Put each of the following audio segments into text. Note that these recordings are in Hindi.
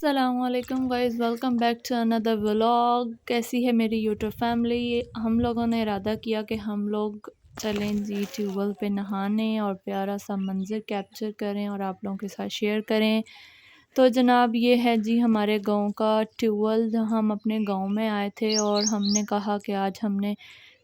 अस्सलामुअलैकुम guys, welcome back to another vlog. कैसी है मेरी यूट्यूब फैमिली। हम लोगों ने इरादा किया कि हम लोग चलें जी ट्यूबवेल पे नहाने और प्यारा सा मंज़र कैप्चर करें और आप लोगों के साथ शेयर करें। तो जनाब ये है जी हमारे गांव का ट्यूबवेल। हम अपने गांव में आए थे और हमने कहा कि आज हमने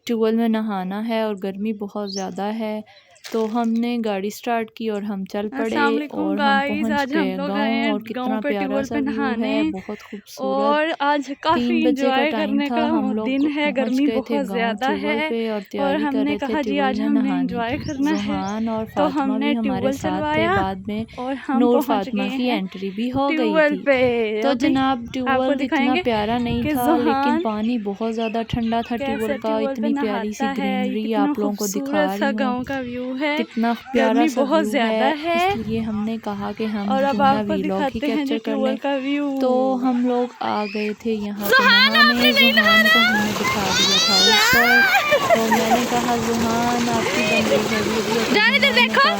ट्यूबवेल में नहाना है और गर्मी बहुत ज़्यादा है, तो हमने गाड़ी स्टार्ट की और हम चल पड़े अस्सलाम वालेकुम और हम गाइस। पहुंच आज हम गए लोग आए गांव। हैं और गांव कितना पे प्यारा ट्यूबवेल सा पे व्यू नहाने। है, बहुत खूबसूरत। और आज काफ़ी 3 बजे का इंजॉय टाइम करने था, का हम लोग दिन है, पहुंच गर्मी गए थे बहुत गांव ज़्यादा ट्यूबवेल है। पे और और तैयारी कर हमने रहे थे कहा जी ट्यूबवेल आज में हमने नहाने इंजॉय की। करना है, जुहान और तो फातिमा भी हमने हमारे ट्यूबवेल साथ थे। चलवाया बाद में और हम नूर पहुंच फातिमा गए की हैं एंट्री भी हो गई ट्यूबवेल थी। पे। तो अभी जनाब आपको ट्यूबवेल इतना दिखाएंगे प्यारा नहीं कि था, लेकिन जुहान पानी बहुत ज़्यादा ठंडा था ट्यूबवेल कैसे का। ट्यूबवेल पे इतनी प्यारी सी नहाता है। ये ग्रीनरी कितना आप लोगों को दिखा खूबसूरत सा रही हूँ, गांव का व्यू है। कितना प्यारा गर्मी सा बहुत व्यू है। ज़्यादा है। इसलिए हमने कहा कि हम और अब क्यों ना आपको वीलॉग ही दिखाते हैं जी कैप्चर कर ट्यूबवेल लें। का व्यू। तो हम लोग आ गए थे यहाँ पे जुहान नहाने। आपने नहीं जुहान को नहाना। हमने बिठा दिया था ऊपर। तो मैंने कहा जुहान आपकी बन रही है वीडियो। तो जाने दे, जुहान ने देखो कहा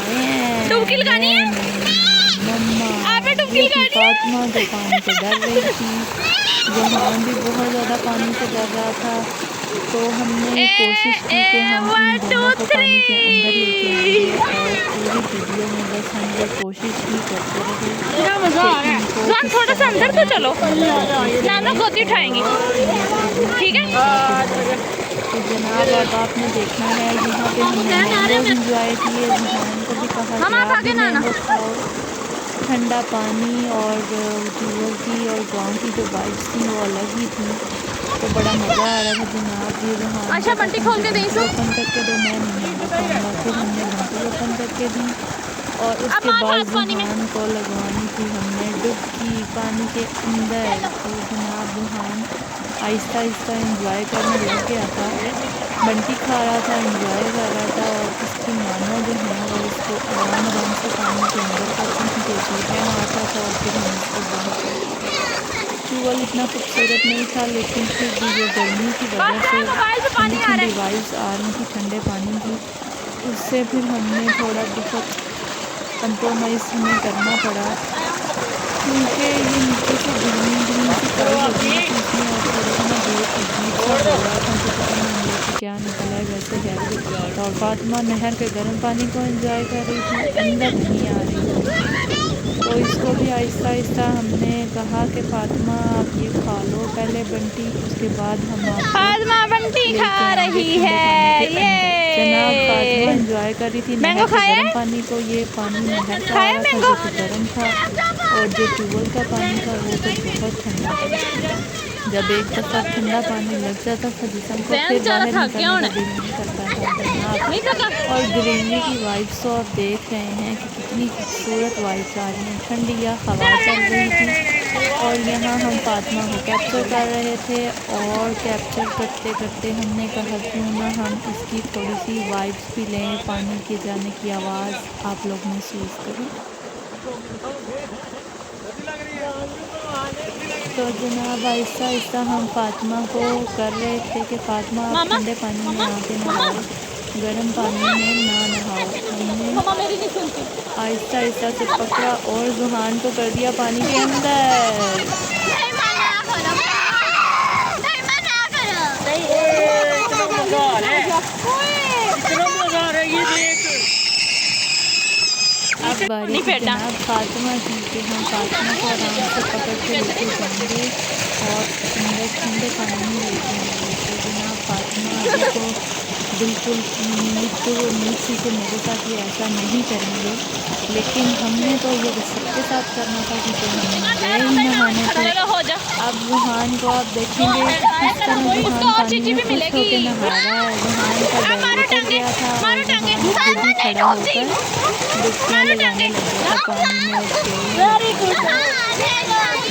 डुबकी लगानी है। नहीं मम्मा। आपने डुबकी ये थी लगानी है। फातिमा जो पानी से डर रही थी। जुहान भी बहुत ज़्यादा पानी से डर रहा था। तो हमने कोशिश की कि हम इन 1 2 दोनों को पानी के अंदर लेके आएंगे 3। और पूरी वीडियो में बस हम ये कोशिश ही करते रहे क्या मजा कि आ रहा है। इनको जान किस थोड़ा सा तरह अंदर तो पानी के चलो, अंदर लेके नाना आए गोदी उठाएंगी। और इनको भी ठीक है। मज़ा दिलाएं। तो जनाब अब आपने देखना है, यहाँ पे हमने मैंगोज़ इंजॉय किए। जुहान को भी कहा कि हम आप आप भी आगे नाना। मैंगो खाओ। ठंडा पानी और ट्यूबवेल की और गांव की जो वाइब्स थी वो अलग ही थी। तो बड़ा मज़ा आ रहा था जनाब। ये जुहान अच्छा कहता बंटी था खोल मुझे के दें घंटी सो। ओपन करके दो, मैं नहीं मैंगो खाऊंगा। फिर हमने घंटी ओपन करके दी और अब उसके मार बाद हाथ पानी में। जुहान को लगवानी थी हमने डुबकी पानी के अंदर। तो जनाब जुहान आहिस्ता आहिस्ता इंजॉय करने लग गया था। बंटी खा रहा था, इंजॉय कर रहा था और इसकी मानो जो है वो इसको आराम आराम से पानी के अंदर करती थी। तो सीटियाँ मारता था और फिर हम इसको बाहर करते थे। ट्यूबवेल इतना खूबसूरत नहीं था, लेकिन फिर भी ये गर्मी की वजह बस से मोबाइल से ठंडी पानी आ रहा ठंडी है। वाइब्स आ रही थी ठंडे पानी की। उससे फिर हमने थोड़ा बहुत कंप्रोमाइज़ हमें करना पड़ा, क्योंकि ये नीचे से ग्रीन ग्रीन सी काई लगी हुई थी इसमें और थोड़ा सा ना बहुत अजीब सा हो रहा था। तो पता नहीं अंदर से क्या निकला है, वैसे है। और फातिमा नहर के गर्म पानी को एंजॉय कर रही थी, अंदर नहीं आ रही थी। तो इसको भी आहिस्ता आहिस्ता हमने कहा कि फातिमा आप ये खा लो पहले बंटी, उसके बाद हम आपको फातिमा बंटी लेके खा आएंगे रही ठंडे पानी है। के अंदर। जनाब फातिमा ये एंजॉय कर रही थी मैंगो नहर के खाया गर्म है। पानी को। ये पानी नहर का आ खाया रहा था मैंगो। जो कि गर्म था और जो ट्यूबवेल का पानी था वो तो बहुत ठंडा था। जब एक दफ़ा ठंडा पानी लग जाता था जिस्म को, जैन फिर बेचारा बाहर थक गया निकलने का होना दिल नहीं करता था जनाब। नहीं थका। और ग्रीनरी की वाइब्स तो आप देख रहे हैं कि कितनी खूबसूरत वाइब्स आ रही हैं। ठंडी या हवा चल रही थी और यहाँ हम फातिमा को कैप्चर कर रहे थे। और कैप्चर करते करते हमने कहा क्यों ना हम इसकी थोड़ी सी वाइब्स भी लें, पानी के जाने की आवाज़ आप लोग महसूस करें। तो जनाब आहिस्ता आहिस्ता हम फातिमा को कर रहे थे कि फातिमा आप मामा ठंडे पानी में मामा आके मामा नहाओ, गर्म पानी में ना नहाओ। हमने मामा मेरी नहीं सुनती। आहिस्ता आहिस्ता से पकड़ा और जुहान को कर दिया पानी के अंदर। नहीं मना करो, नहीं मना करो। नहीं इतना मजा आ रहा है, इतना मजा आ रहा है। ये देख अब बारी थी जनाब फातिमा की कि हम फातिमा को आराम से पकड़ के लेके जाएंगे और अंदर ठंडे पानी में लेके आएंगे। तो जनाब फातिमा अभी तो बिल्कुल नीट सी के मेरे साथ ये ऐसा नहीं करेंगे, लेकिन हमने तो ये सबके साथ करना था क्योंकि हम गए ही नहाने थे। हो जा। अब जुहान को आप देखेंगे कि किस तरह जुहान पानी में खुश होकर नहा रहा है। जुहान का डर उतर गया था और जुहान खुद ही खड़ा होकर डुबकियाँ लगाने लग गया था पानी में और खेलने लग गया था।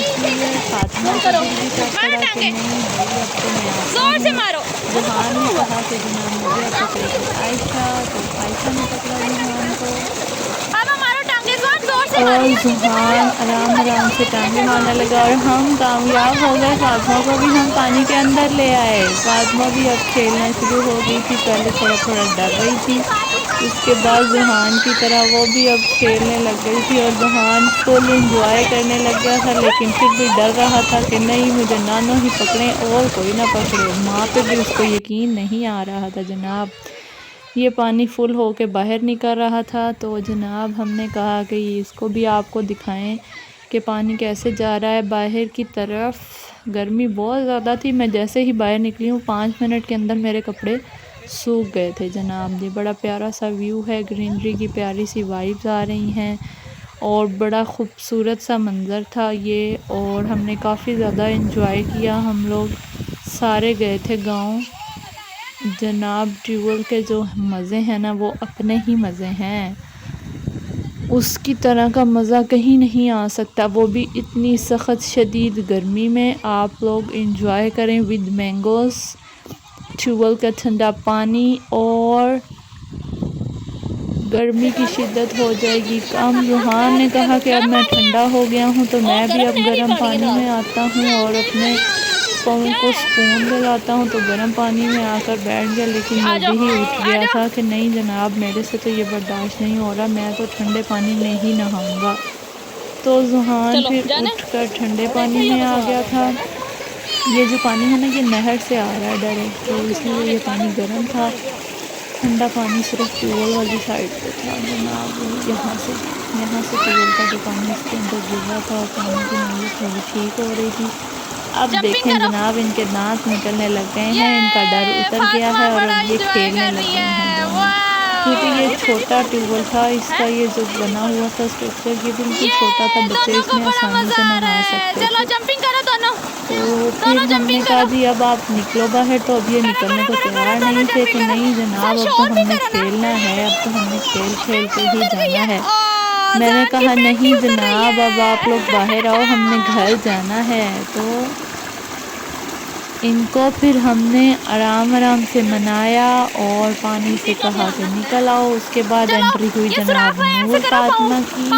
इसलिए फातिमा का दिल भी कर पड़ा कि नहीं भाई अब तो मैं आता जोर से हूँ। मारो। जुहान ने कहा कि जनाब मुझे अब पकड़ेगी आयशा। तो आयशा ने पकड़ा जुहान को अब हमारा टांगे जोर से और मारो। जुहान आराम आराम से टांगे मारने लगा और हम कामयाब हो गए। फातिमा को भी हम पानी के अंदर ले आए। फातिमा भी अब खेलना शुरू हो गई थी, पहले थोड़ा थोड़ा डर रही थी उसके बाद जुहान की तरह वो भी अब खेलने लग गई थी और जुहान फुल इंजॉय करने लग गया था, लेकिन फिर भी डर रहा था कि नहीं मुझे नानो ही पकड़े और कोई ना पकड़े। माँ पे भी उसको यकीन नहीं आ रहा था जनाब। ये पानी फुल होके बाहर निकल रहा था, तो जनाब हमने कहा कि इसको भी आपको दिखाएं कि पानी कैसे जा रहा है बाहर की तरफ। गर्मी बहुत ज़्यादा थी, मैं जैसे ही बाहर निकली हूँ 5 मिनट के अंदर मेरे कपड़े सूख गए थे जनाब। ये बड़ा प्यारा सा व्यू है, ग्रीनरी की प्यारी सी वाइब्स आ रही हैं और बड़ा खूबसूरत सा मंज़र था ये। और हमने काफ़ी ज़्यादा इंजॉय किया। हम लोग सारे गए थे गांव जनाब। ट्यूबवेल के जो मज़े हैं ना वो अपने ही मज़े हैं, उसकी तरह का मज़ा कहीं नहीं आ सकता, वो भी इतनी सख्त शदीद गर्मी में। आप लोग इंजॉय करें विद मैंगोज़, ट्यूबवेल का ठंडा पानी, और गर्मी की शिद्दत हो जाएगी कम। रूहान ने कहा कि अब मैं ठंडा हो गया हूँ तो मैं भी अब गर्म पानी में आता हूँ और अपने पाँव को सुकून दिलाता हूँ, तो गर्म पानी में आकर बैठ गया। लेकिन जल्दी ही उठ गया था कि नहीं जनाब मेरे से तो ये बर्दाश्त नहीं हो रहा, मैं तो ठंडे पानी में ही नहाऊंगा। तो जुहान फिर उठकर ठंडे पानी में आ गया था। ये जो पानी है ना ये नहर से आ रहा है डायरेक्ट, तो इसलिए ये पानी गर्म था। ठंडा पानी सिर्फ ट्यूबवेल वाली साइड पे था जनाब। यहाँ से ट्यूबवेल का जो पानी इसके अंदर गिर रहा था और पानी की नमी थोड़ी ठीक हो रही थी। अब देखें जनाब इनके दांत निकलने लग गए हैं, इनका डर उतर गया है और अब ये खेलने लग गए हैं दोनों। क्योंकि ये छोटा ट्यूबवेल था, इसका ये जो बना हुआ था स्ट्रक्चर ये बिल्कुल छोटा था, बच्चे इसमें आसानी से नहा सकते थे। तो फिर हमने कहा जी अब आप निकलो बाहर, तो अब ये निकलने को तैयार नहीं थे कि नहीं जनाब अब तो हमने खेलना है, अब तो हमने खेल खेल के ही जाना है। मैंने कहा नहीं जनाब अब आप लोग बाहर आओ, हमने घर जाना है। तो इनको फिर हमने आराम आराम से मनाया और पानी से कहा कि निकल आओ। उसके बाद एंट्री हुई जनाब नूर फातिमा की।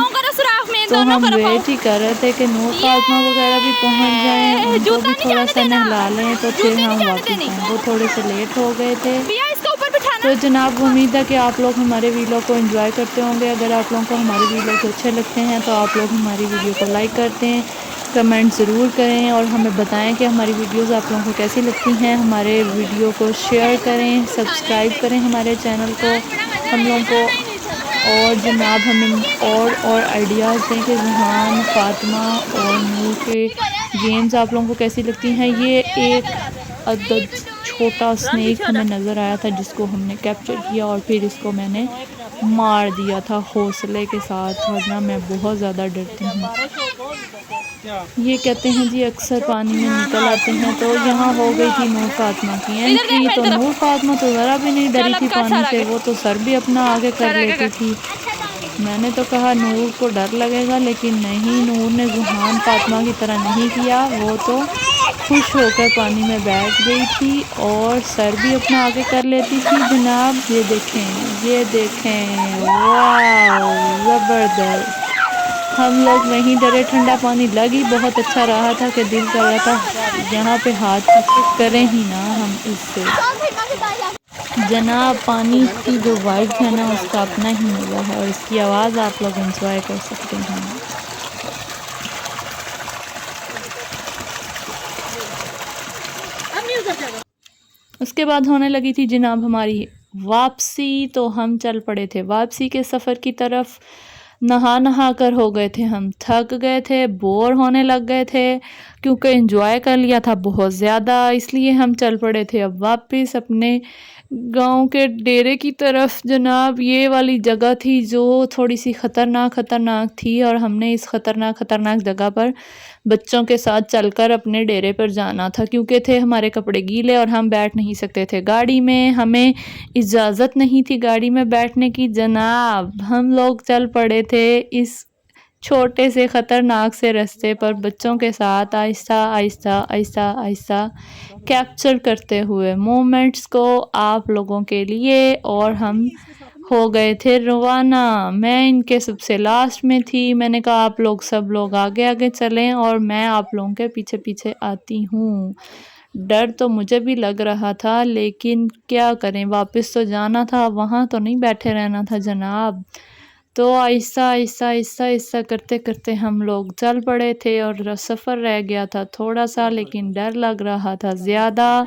तो हम वेट ही कर रहे थे कि नूर फातिमा वगैरह भी पहुंच जाएं, उनको भी थोड़ा सा नहला लें तो फिर हम वापस आएँ। वो थोड़े से लेट हो गए थे। तो जनाब उम्मीद है कि आप लोग हमारे वीडियो को एंजॉय करते होंगे। अगर आप लोगों को हमारे वीडियो अच्छे लगते हैं तो आप लोग हमारी वीडियो को लाइक करते हैं, कमेंट ज़रूर करें और हमें बताएं कि हमारी वीडियोस आप लोगों को कैसी लगती हैं। हमारे वीडियो को शेयर करें, सब्सक्राइब करें हमारे चैनल को, हम लोगों को। और जनाब हमें और आइडियाज़ दें कि जुहान, फातिमा और नूर के गेम्स आप लोगों को कैसी लगती हैं। ये एक अदद छोटा स्नेक हमें नज़र आया था जिसको हमने कैप्चर किया और फिर इसको मैंने मार दिया था हौसले के साथ, वरना मैं बहुत ज़्यादा डरती हूँ। ये कहते हैं जी अक्सर पानी में निकल आते हैं। तो यहाँ हो गई थी नूर फातिमा की एंट्री। तो नूर फातिमा तो ज़रा भी नहीं डरी थी पानी से, वो तो सर भी अपना आगे कर लेती थी। मैंने तो कहा नूर को डर लगेगा, लेकिन नहीं, नूर ने जुहान फातिमा की तरह नहीं किया। वो तो खुश होकर पानी में बैठ गई थी और सर भी अपना आगे कर लेती थी जनाब। ये देखें वाह ज़बरदस्त। हम लोग नहीं डरे, ठंडा पानी लग ही बहुत अच्छा रहा था कि दिल कर रहा था यहाँ पे हाथ करें ही ना हम इससे। जनाब पानी की जो वाइब है ना उसका अपना ही मज़ा है और इसकी आवाज़ आप लोग एंजॉय कर सकते हैं। उसके बाद होने लगी थी जनाब हमारी वापसी। तो हम चल पड़े थे वापसी के सफ़र की तरफ। नहा कर हो गए थे हम थक गए थे, बोर होने लग गए थे क्योंकि एंजॉय कर लिया था बहुत ज़्यादा, इसलिए हम चल पड़े थे अब वापस अपने गांव के डेरे की तरफ। जनाब ये वाली जगह थी जो थोड़ी सी ख़तरनाक थी और हमने इस ख़तरनाक जगह पर बच्चों के साथ चलकर अपने डेरे पर जाना था क्योंकि थे हमारे कपड़े गीले और हम बैठ नहीं सकते थे गाड़ी में, हमें इजाज़त नहीं थी गाड़ी में बैठने की। जनाब हम लोग चल पड़े थे इस छोटे से ख़तरनाक से रास्ते पर बच्चों के साथ आहिस्ता कैप्चर करते हुए मोमेंट्स को आप लोगों के लिए। और हम हो गए थे रवाना। मैं इनके सबसे लास्ट में थी। मैंने कहा आप लोग सब लोग आगे चलें और मैं आप लोगों के पीछे आती हूँ। डर तो मुझे भी लग रहा था, लेकिन क्या करें, वापस तो जाना था, वहाँ तो नहीं बैठे रहना था जनाब। तो आहिस्ता आहिस्ता आहिस्ता आहिस्ता करते करते हम लोग चल पड़े थे और सफ़र रह गया था थोड़ा सा, लेकिन डर लग रहा था ज़्यादा।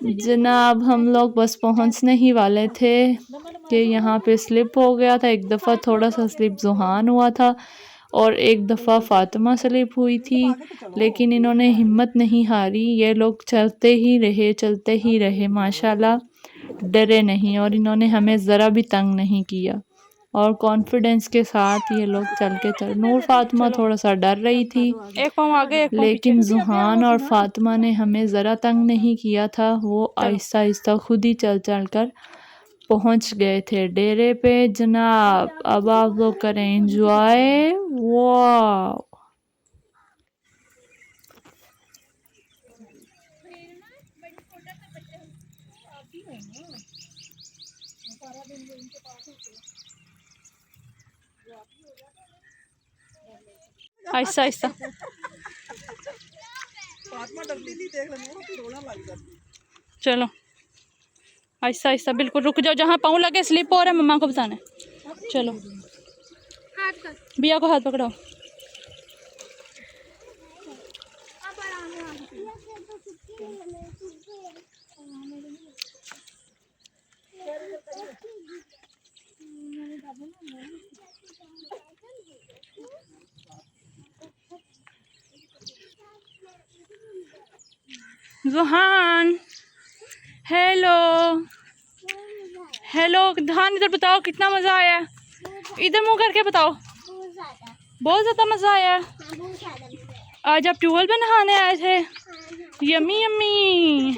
जनाब हम लोग बस पहुंचने ही वाले थे कि यहाँ पे स्लिप हो गया था। एक दफ़ा थोड़ा सा स्लिप जुहान हुआ था और एक दफ़ा फ़ातिमा स्लिप हुई थी, लेकिन इन्होंने हिम्मत नहीं हारी। ये लोग चलते ही रहे माशाल्लाह, डरे नहीं और इन्होंने हमें ज़रा भी तंग नहीं किया और कॉन्फिडेंस के साथ ये लोग चल नूर फातिमा थोड़ा सा डर रही थी, एक पाँव आगे एक पाँव लेकिन जुहान और फातिमा ने हमें ज़रा तंग नहीं किया था। वो आहिस्ता आहिस्ता खुद ही चल कर पहुंच गए थे डेरे पे जनाब। अब आप लोग करें एंजॉय। वाह आहिस्ता आहिस्ता। चलो आहिस्ता आहिस्ता, बिल्कुल रुक जाओ, जहाँ पाँव लगे स्लिप हो रहा है मम्मा को बताना है। चलो बिया को हाथ पकड़ाओ। जुहान हेलो हेलो, धान इधर बताओ कितना मज़ा आया। इधर मुंह करके बताओ। बहुत ज़्यादा मज़ा आया। आज आप ट्यूबवेल पे नहाने आए थे। Yummy yummy.